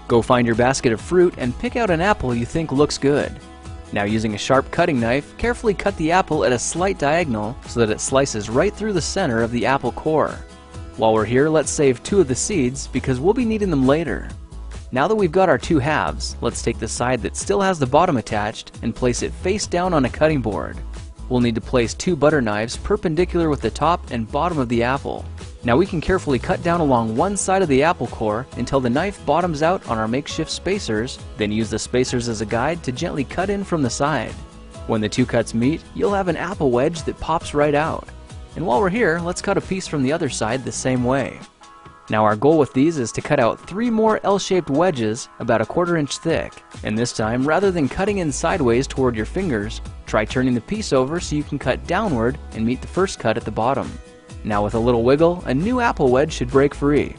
Go find your basket of fruit and pick out an apple you think looks good. Now, using a sharp cutting knife, carefully cut the apple at a slight diagonal so that it slices right through the center of the apple core. While we're here, let's save 2 of the seeds because we'll be needing them later. Now that we've got our 2 halves, let's take the side that still has the bottom attached and place it face down on a cutting board. We'll need to place 2 butter knives perpendicular with the top and bottom of the apple. Now we can carefully cut down along one side of the apple core until the knife bottoms out on our makeshift spacers, then use the spacers as a guide to gently cut in from the side. When the 2 cuts meet, you'll have an apple wedge that pops right out. And while we're here, let's cut a piece from the other side the same way. Now our goal with these is to cut out 3 more L-shaped wedges about a 1/4 inch thick. And this time, rather than cutting in sideways toward your fingers, try turning the piece over so you can cut downward and meet the first cut at the bottom. Now with a little wiggle, a new apple wedge should break free.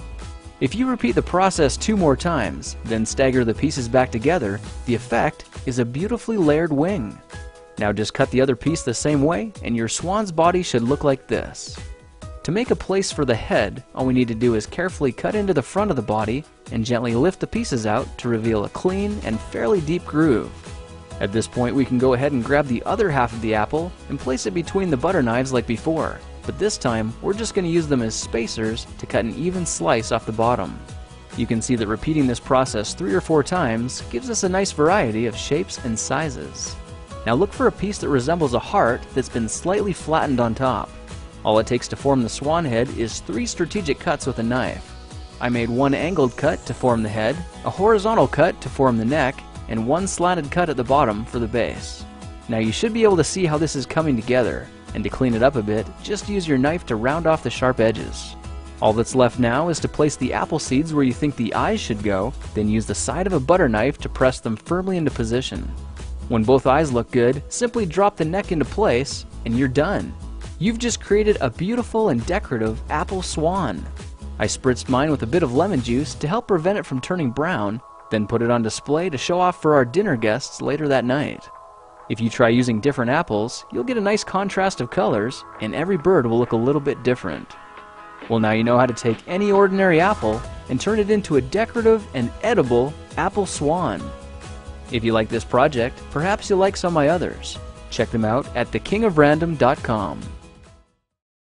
If you repeat the process 2 more times, then stagger the pieces back together, the effect is a beautifully layered wing. Now just cut the other piece the same way and your swan's body should look like this. To make a place for the head, all we need to do is carefully cut into the front of the body and gently lift the pieces out to reveal a clean and fairly deep groove. At this point we can go ahead and grab the other half of the apple and place it between the butter knives like before. But this time, we're just going to use them as spacers to cut an even slice off the bottom. You can see that repeating this process 3 or 4 times gives us a nice variety of shapes and sizes. Now look for a piece that resembles a heart that's been slightly flattened on top. All it takes to form the swan head is 3 strategic cuts with a knife. I made 1 angled cut to form the head, a horizontal cut to form the neck, and 1 slanted cut at the bottom for the base. Now you should be able to see how this is coming together. And to clean it up a bit, just use your knife to round off the sharp edges. All that's left now is to place the apple seeds where you think the eyes should go, then use the side of a butter knife to press them firmly into position. When both eyes look good, simply drop the neck into place, and you're done. You've just created a beautiful and decorative apple swan. I spritzed mine with a bit of lemon juice to help prevent it from turning brown, then put it on display to show off for our dinner guests later that night. If you try using different apples, you'll get a nice contrast of colors, and every bird will look a little bit different. Well, now you know how to take any ordinary apple and turn it into a decorative and edible apple swan. If you like this project, perhaps you'll like some of my others. Check them out at thekingofrandom.com.